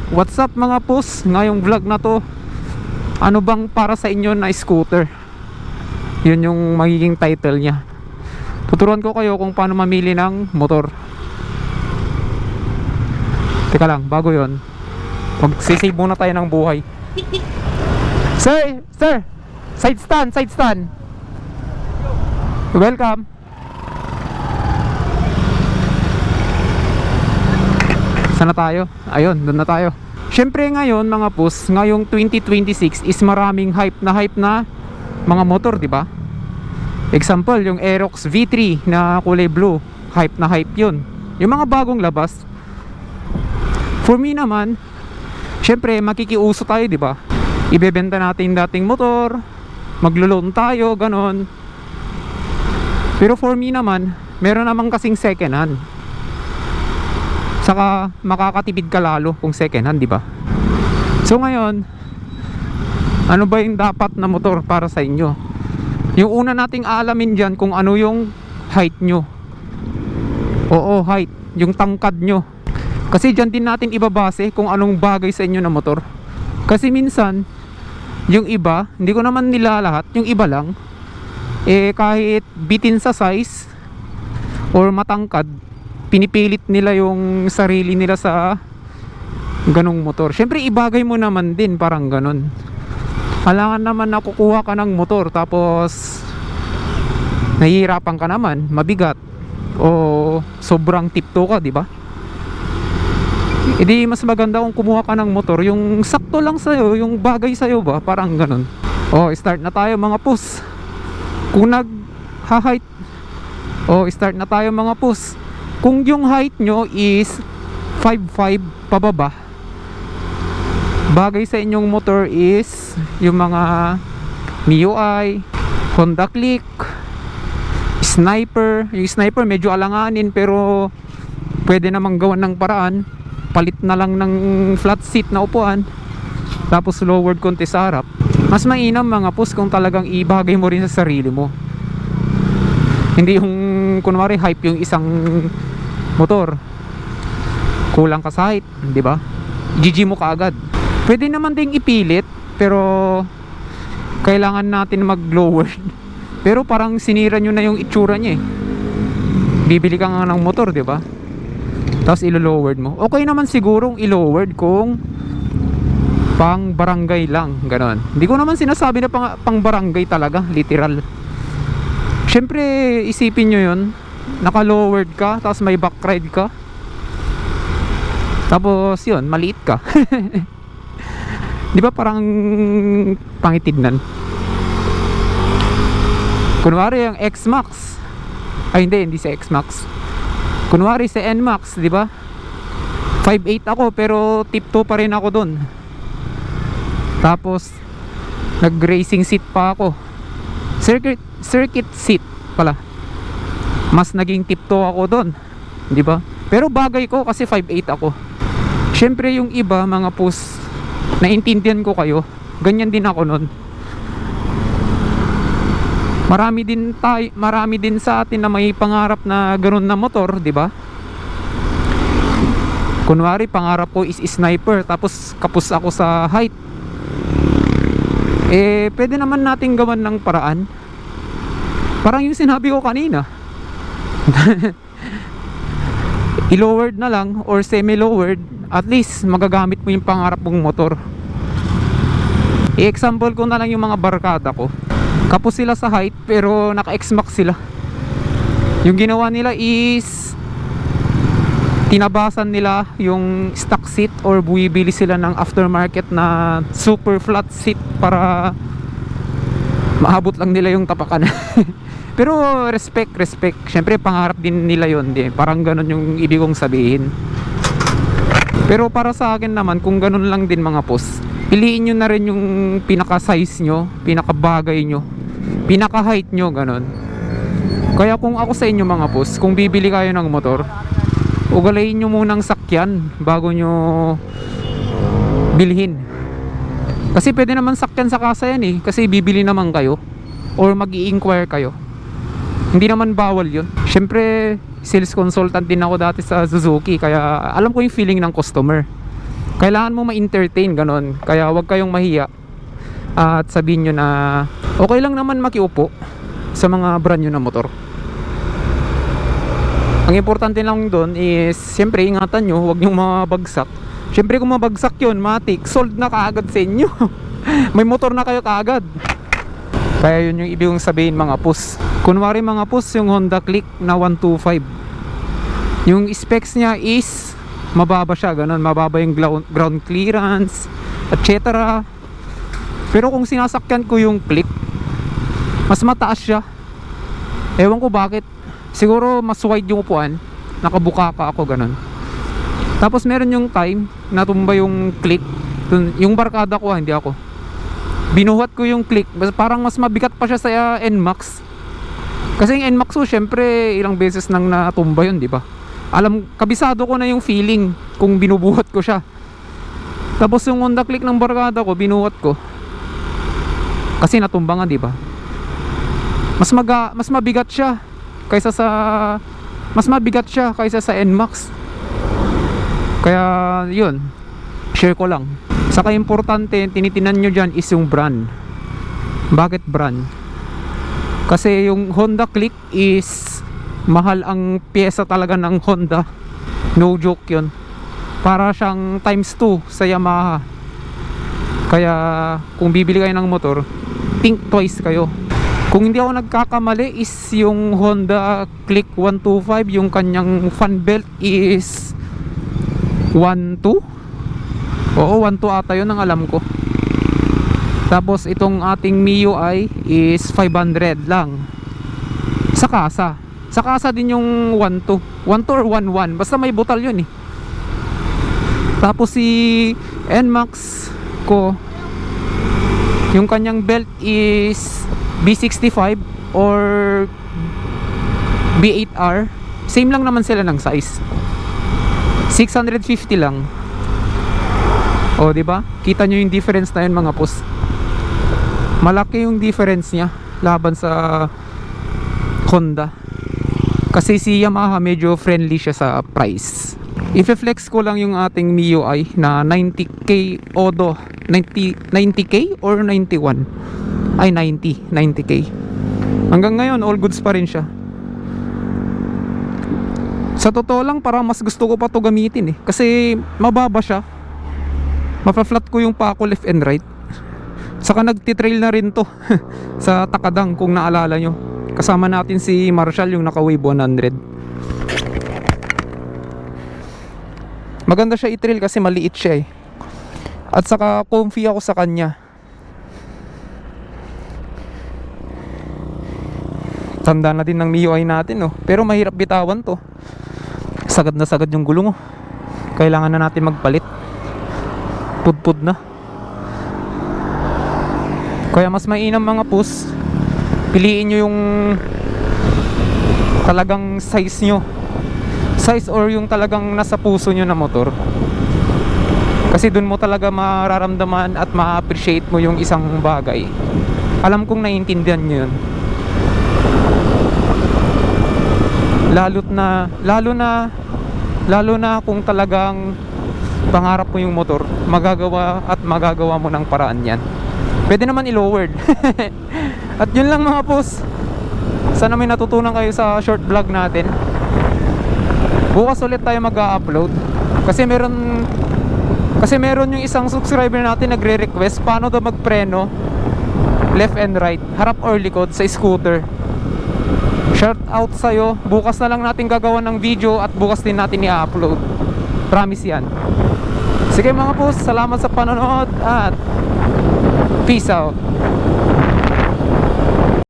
What's up mga pus? Ngayong vlog na to, ano bang para sa inyo na scooter? Yun yung magiging title niya. Tuturuan ko kayo kung paano mamili ng motor. Teka lang, bago yun, magsisave muna tayo ng buhay. Sir! Side stand! Welcome! Saan na tayo? Ayun, doon na tayo. Syempre ngayon mga pus, ngayong 2026 is maraming hype na mga motor, di ba? Example, yung Aerox V3 na kulay blue, hype na hype yun. Yung mga bagong labas. For me naman, syempre makikiuso tayo, di ba? Ibebenta natin dating motor, maglo-loan tayo, ganon. Pero for me naman, meron namang kasing second hand. Saka makakatipid ka lalo kung second hand, di ba? So ngayon, ano ba yung dapat na motor para sa inyo? Yung una nating aalamin diyan kung ano yung height nyo. Oo, height, yung tangkad nyo. Kasi diyan din natin ibabase kung anong bagay sa inyo na motor. Kasi minsan, yung iba, hindi ko naman nila lahat, yung iba lang, kahit bitin sa size or matangkad, pinipilit nila yung sarili nila sa ganong motor. Syempre ibagay mo naman din, parang ganon. Halangan naman na kukuha ka ng motor tapos nahihirapan ka naman, mabigat o sobrang tipto ka, di ba? Hindi mas maganda kung kumuha ka ng motor yung sakto lang sa'yo, yung bagay sa'yo ba, parang ganon. Start na tayo mga pus. Kung nag-height, start na tayo mga pus. Kung yung height nyo is 5'5" pababa, bagay sa inyong motor is yung mga MIUI, Honda Click, Sniper. Yung Sniper medyo alanganin pero pwede namang gawan ng paraan. Palit na lang ng flat seat na upuan, tapos lowered konti sa harap. Mas mainam mga pus kung talagang ibagay mo rin sa sarili mo. Hindi yung kunwari hype yung isang motor, kulang ka sa height, di ba? GG mo kaagad. Pwede naman ding ipilit, pero kailangan natin mag-lowered. Pero parang sinira nyo na yung itsura niya eh. Bibili ka nga ng motor, di ba? Tapos ilo-lowered mo. Okay naman sigurong i-lowered kung pang barangay lang, ganon. Hindi ko naman sinasabi na pang barangay talaga, literal. Syempre isipin nyo yun, naka-lowered ka, tapos may back ride ka, tapos yun, maliit ka. Di ba parang pangitignan? Kunwari yung X-Max, ay hindi si X-Max, kunwari si N-Max, di ba? 5'8" ako pero tiptoe pa rin ako dun. Tapos nag-racing seat pa ako, circuit seat pala, mas naging tiptoe ako doon, di ba? Pero bagay ko kasi 5'8" ako. Syempre yung iba mga pus, naintindihan ko kayo, ganyan din ako noon. Marami din sa atin na may pangarap na ganoon na motor, di ba? Kunwari pangarap ko is Sniper, tapos kapos ako sa height. Pwede naman nating gawan ng paraan. Parang yung sinabi ko kanina. I-lowered na lang or semi-lowered, at least magagamit mo yung pangarap mong motor. I-example ko na lang yung mga barkada ko. Kapos sila sa height pero naka-X-Max sila. Yung ginawa nila is tinabasan nila yung stock seat or buwibili sila ng aftermarket na super flat seat para maabot lang nila yung tapakan. Pero respect. Syempre pangarap din nila yun, di? Parang ganun yung ibig kong sabihin. Pero para sa akin naman, kung ganun lang din mga pos, piliin nyo na rin yung pinaka size nyo, pinaka bagay nyo, pinaka height nyo, ganun. Kaya kung ako sa inyo mga pos, kung bibili kayo ng motor, ugalayin nyo munang sakyan bago nyo bilhin. Kasi pwede naman sakyan sa kasa yan eh, kasi bibili naman kayo or mag-i-inquire kayo. Hindi naman bawal yun. Syempre sales consultant din ako dati sa Suzuki, kaya alam ko yung feeling ng customer. Kailangan mo ma-entertain, ganon. Kaya wag kayong mahiya at sabihin nyo na okay lang naman makiupo sa mga brand nyo na motor. Ang importante lang doon is siyempre ingatan nyo, huwag nyo mabagsak. Siyempre kung mabagsak yun, matik, sold na kaagad sa inyo. May motor na kayo kaagad. Kaya yun yung ibig sabihin mga pus. Kunwari mga pus, yung Honda Click na 125, yung specs niya is mababa siya, ganun, mababa yung ground clearance, etc. Pero kung sinasakyan ko yung Click, mas mataas siya. Ewan ko bakit. Siguro mas wide yung upuan, nakabuka ka ako, ganun. Tapos meron yung time natumba yung Click. Yung barkada ko, hindi ako. Binuhat ko yung Click, parang mas mabigat pa siya sa NMAX. Kasi yung NMAX ko, syempre ilang beses nang natumba yun, di ba? Kabisado ko na yung feeling kung binubuhat ko siya. Tapos yung Honda Click ng barkada ko, binuhat ko. Kasi natumba nga, di ba? Mas mabigat siya kaysa sa NMAX. Kaya yun, share ko lang. Saka importante, tinitinan nyo dyan is yung brand. Bakit brand? Kasi yung Honda Click is mahal ang pyesa talaga ng Honda. No joke yun. Para siyang times 2 sa Yamaha. Kaya kung bibili kayo ng motor, think twice kayo. Kung hindi ako nagkakamali is yung Honda Click 125, yung kanyang fan belt is 1.2. Oo, 1.2 ata yun ang alam ko. Tapos itong ating MIUI is 500 lang. Sa kasa din yung 1.2 or 1.1, basta may butal yun eh. Tapos si NMAX ko, yung kanyang belt is B65 or B8R. Same lang naman sila ng size. 650 lang. O, di ba? Kita nyo yung difference na yun mga pus. Malaki yung difference niya laban sa Honda. Kasi si Yamaha medyo friendly siya sa price. I-flex ko lang yung ating MIUI na 90k Odo. 90k or 91? Ay, 90k. Hanggang ngayon all goods pa rin siya. Sa totoo lang, parang mas gusto ko pa to gamitin eh. Kasi mababa siya. Mapa-flat ko yung pako left and right. Saka nagtitrail na rin to sa Takadang kung naalala nyo. Kasama natin si Marshall yung naka Wave 100. Maganda siya i-trail kasi maliit siya eh. At saka comfy ako sa kanya. Tanda na din ng MIUI natin oh. Pero mahirap bitawan to. Sagad na sagad yung gulong oh. Kailangan na natin magpalit. Pudpud na. Kaya mas mainam mga pus, piliin nyo yung talagang size nyo. Size or yung talagang nasa puso nyo na motor. Kasi dun mo talaga mararamdaman at ma-appreciate mo yung isang bagay. Alam kong naiintindihan nyo yun. Lalo na kung talagang pangarap mo yung motor, magagawa mo ng paraan yan. Pwede naman i-lowered. At yun lang mga boss. Sana may natutunan kayo sa short vlog natin. Bukas ulit tayo mag-upload. Kasi meron yung isang subscriber natin nagre-request paano daw magpreno left and right, harap or likod sa scooter. Shout out sa'yo. Bukas na lang natin gagawa ng video at bukas din natin i-upload. Promise yan. Sige mga boss, salamat sa panonood at peace out.